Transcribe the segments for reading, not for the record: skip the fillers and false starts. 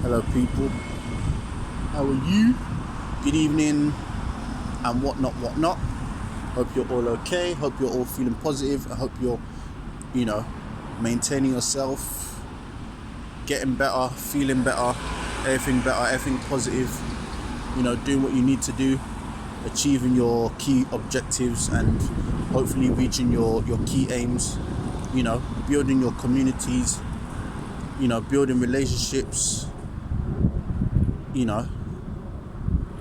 Hello, people. How are you? Good evening, and whatnot. Hope you're all okay. Hope you're all feeling positive. I hope you're, you know, maintaining yourself, getting better, feeling better, everything positive. Doing what you need to do, achieving your key objectives, and hopefully reaching your key aims. Building your communities. Building relationships.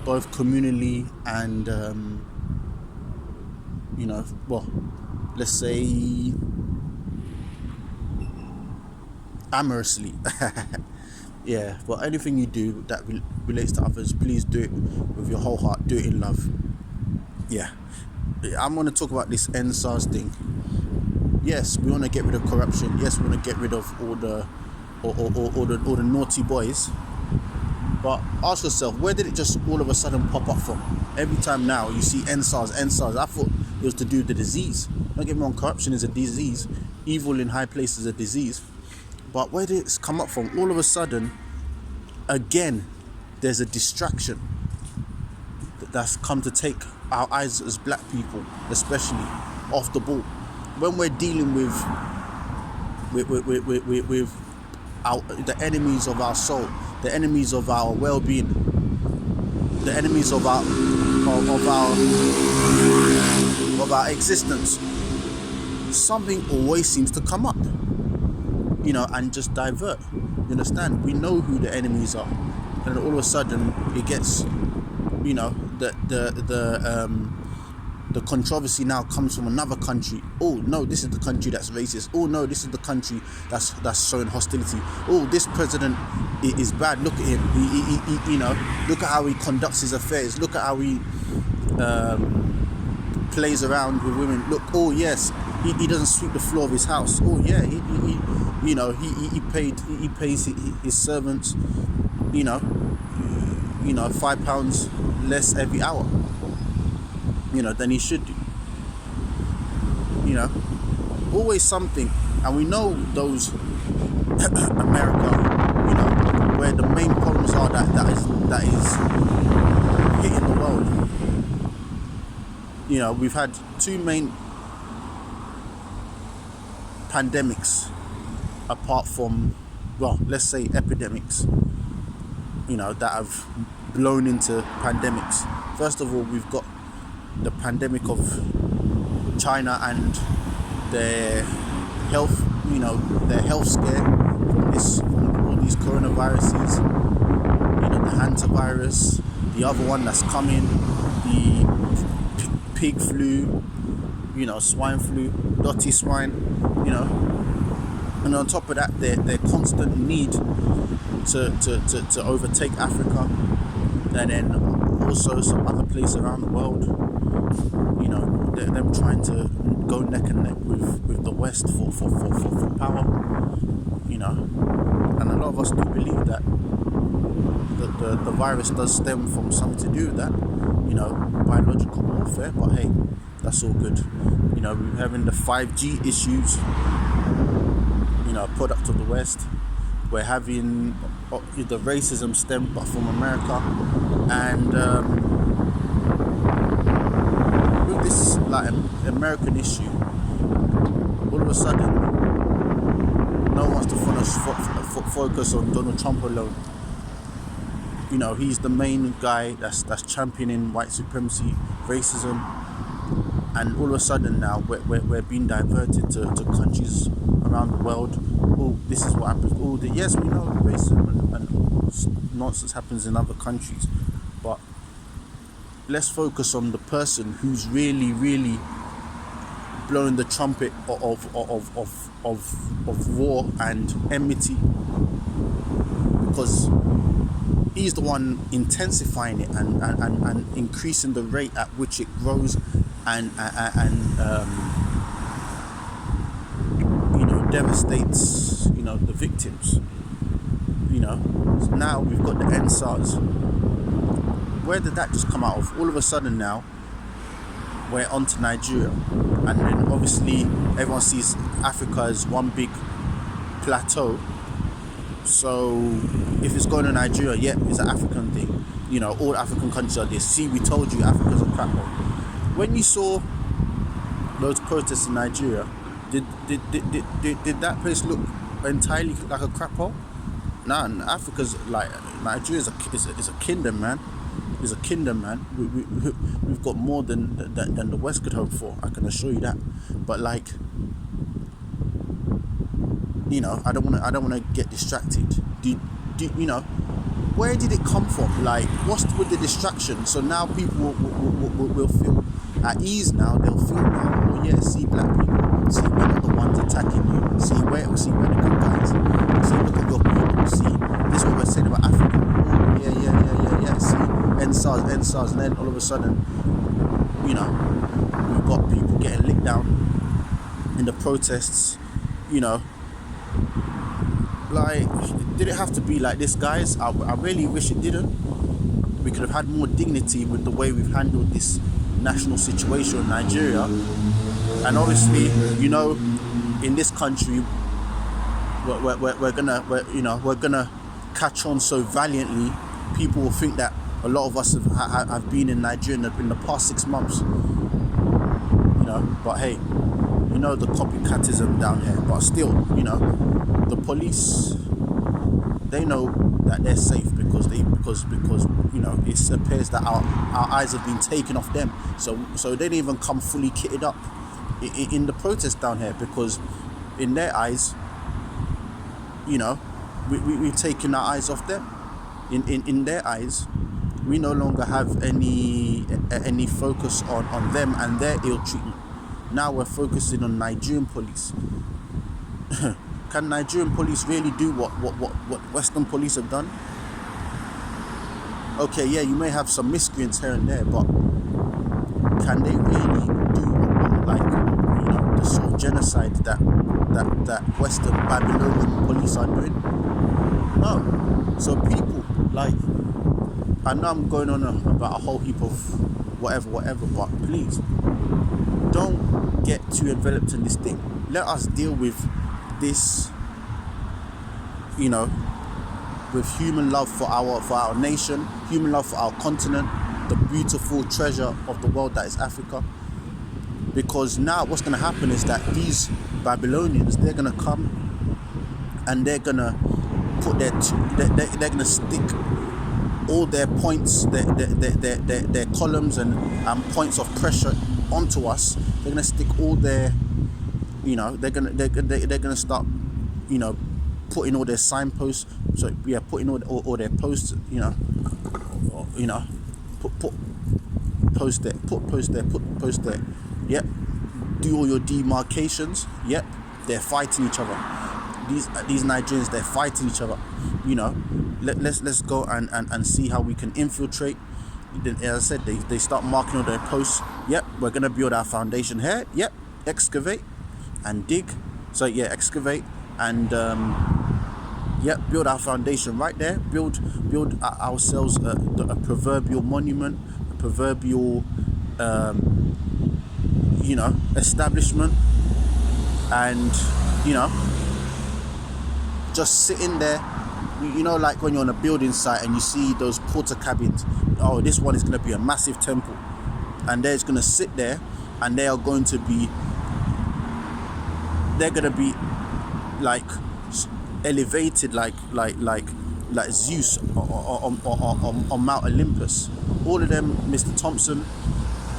Both communally and let's say amorously. Yeah, but anything you do that relates to others, please do it with your whole heart. Do it in love. Yeah, I'm going to talk about this Sars thing. Yes, we want to get rid of corruption. Yes, we want to get rid of all the naughty boys. But ask yourself, where did it just all of a sudden pop up from? Every time now you see Sars. I thought it was to do with the disease. Don't get me wrong, corruption is a disease. Evil in high places is a disease. But where did it come up from? All of a sudden, again, there's a distraction that's come to take our eyes as black people, especially, off the ball. When we're dealing with the enemies of our soul, the enemies of our well-being, the enemies of our existence, something always seems to come up, and just divert. You understand? We know who the enemies are, and all of a sudden it gets, the controversy now comes from another country. Oh no, this is the country that's racist. Oh no, this is the country that's showing hostility. Oh, this president is bad. Look at him. He look at how he conducts his affairs. Look at how he plays around with women. Look, oh yes, he doesn't sweep the floor of his house. Oh yeah, he pays his servants, £5 less every hour, than he should do. Always something. And we know those America, where the main problems are that is hitting the world. We've had two main pandemics, apart from, let's say epidemics, that have blown into pandemics. First of all, we've got the pandemic of China and their health scare from all these coronaviruses, the hantavirus, the other one that's coming, the pig flu, swine flu, dotty swine, and on top of that, their constant need to overtake Africa, and then also some other place around the world. Them trying to go neck and neck with the West for power, and a lot of us do believe that the virus does stem from something to do with that, biological warfare. But hey, that's all good. We're having the 5G issues, product of the West. We're having the racism stemmed from America, and this American issue, all of a sudden, no one wants to focus on Donald Trump alone. He's the main guy that's championing white supremacy, racism, and all of a sudden now we're being diverted to countries around the world. Oh, this is what happens. Yes, we know racism and nonsense happens in other countries, but let's focus on the person who's really, really blowing the trumpet of war and enmity, because he's the one intensifying it and increasing the rate at which it grows and devastates the victims. So now we've got the Sars. Where did that just come out of? All of a sudden now, we're on to Nigeria. And then obviously everyone sees Africa as one big plateau. So if it's going to Nigeria, yeah, it's an African thing. You know, all African countries are this. See, we told you Africa's a crap hole. When you saw those protests in Nigeria, did that place look entirely like a crap hole? Nah, Africa's like Nigeria's is a kingdom, man. It's a kingdom, man. We've got more than the West could hope for. I can assure you that. But like, you know, I don't want to get distracted. Do you know? Where did it come from? Like, what's with the distraction? So now people will feel at ease now. They'll feel now, oh yeah, see black people. See, we're not the ones attacking you. See, we're the good guys. See, look at your people. See, this is what we're saying about Africa. Oh, yeah. See, end SARS. And then all of a sudden, you know, we've got people getting licked down in the protests, you know. Like, did it have to be like this, guys? I really wish it didn't. We could have had more dignity with the way we've handled this national situation in Nigeria. And obviously, you know, in this country, we're gonna catch on so valiantly. People will think that a lot of us have been in Nigeria in the past 6 months. You know, but hey, you know the copycatism down here. But still, you know, the police, they know that they're safe because you know, it appears that our eyes have been taken off them. So they didn't even come fully kitted up in the protest down here, because in their eyes, you know, we've taken our eyes off them. In their eyes, we no longer have any focus on them and their ill treatment. Now we're focusing on Nigerian police. Can Nigerian police really do what Western police have done? Okay, yeah, you may have some miscreants here and there, but can they really do like, you know, the sort of genocide that Western Babylonian police are doing? No. So people, like, I know I'm going on about a whole heap of whatever, but please don't get too enveloped in this thing. Let us deal with this, you know, with human love for our nation, human love for our continent, the beautiful treasure of the world that is Africa. Because now what's going to happen is that these Babylonians, they're going to come and they're going to put they're going to stick all their points, their columns and points of pressure onto us. They're going to stick all their, you know, they're going to start, you know, putting all their signposts. So yeah, putting all their posts, you know, put post there. Yep. Do all your demarcations. Yep. They're fighting each other. These Nigerians, they're fighting each other. You know, let's go and see how we can infiltrate. As I said, they start marking all their posts. Yep, we're gonna build our foundation here. Yep, excavate and dig. So yeah, excavate and yep, build our foundation right there. Build ourselves a proverbial monument, a proverbial you know, establishment, and you know, just sitting there. You know, like when you're on a building site and you see those porter cabins. Oh, this one is going to be a massive temple, and they're just going to sit there, and they're going to be like elevated, like Zeus on Mount Olympus. All of them, Mr. Thompson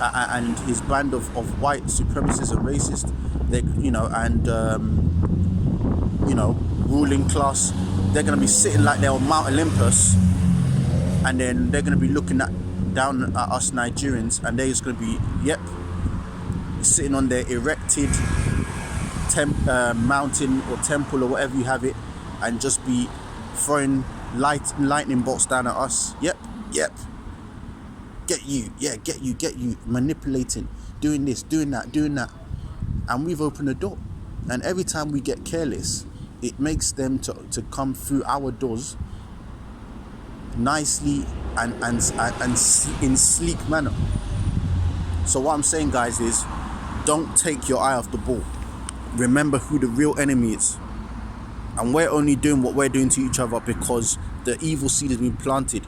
and his band of white supremacists and racists, they, you know, and you know, ruling class. They're going to be sitting like they're on Mount Olympus, and then they're going to be looking down at us Nigerians, and they're just going to be, yep, sitting on their erected mountain or temple or whatever you have it, and just be throwing lightning bolts down at us. Yep. Get you, manipulating, doing this, doing that, and we've opened the door, and every time we get careless, it makes them to come through our doors nicely and in sleek manner. So what I'm saying, guys, is don't take your eye off the ball. Remember who the real enemy is. And we're only doing what we're doing to each other because the evil seed has been planted.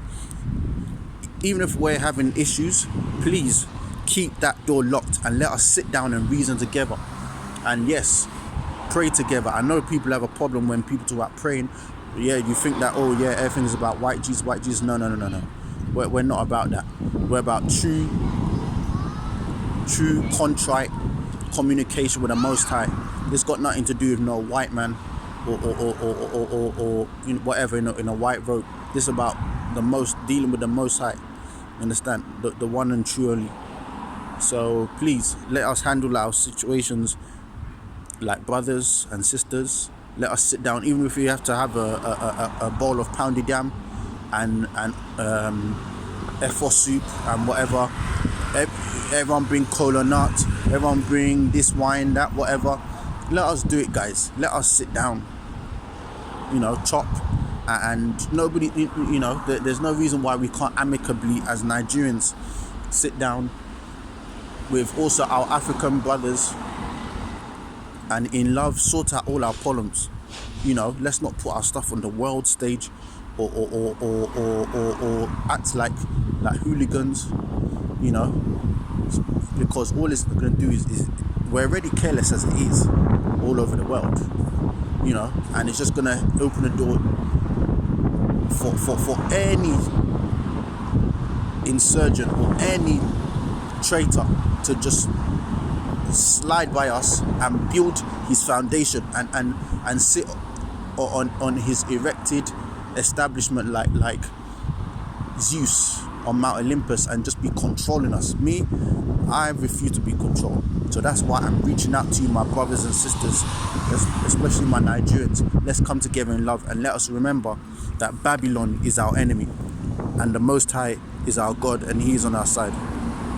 Even if we're having issues, please keep that door locked and let us sit down and reason together. And yes, pray together. I know people have a problem when people talk about praying. Yeah, you think that, oh yeah, everything is about white Jesus. No. We're not about that. We're about true contrite communication with the Most High. It's got nothing to do with no white man or whatever in a white robe. This is about dealing with the Most High. Understand? The one and true only. So please let us handle our situations like brothers and sisters. Let us sit down, even if we have to have a bowl of pounded yam and F4 soup and whatever. Everyone bring cola nut, everyone bring this wine, that, whatever. Let us do it, guys. Let us sit down, chop, and nobody, there's no reason why we can't amicably, as Nigerians, sit down with also our African brothers and in love sort out all our problems. Let's not put our stuff on the world stage or act like hooligans, because all it's going to do is we're already careless as it is all over the world, and it's just going to open the door for any insurgent or any traitor to just slide by us and build his foundation and sit on his erected establishment like Zeus on Mount Olympus and just be controlling us. I refuse to be controlled. So that's why I'm reaching out to you, my brothers and sisters, especially my Nigerians. Let's come together in love and let us remember that Babylon is our enemy and the Most High is our God and He is on our side.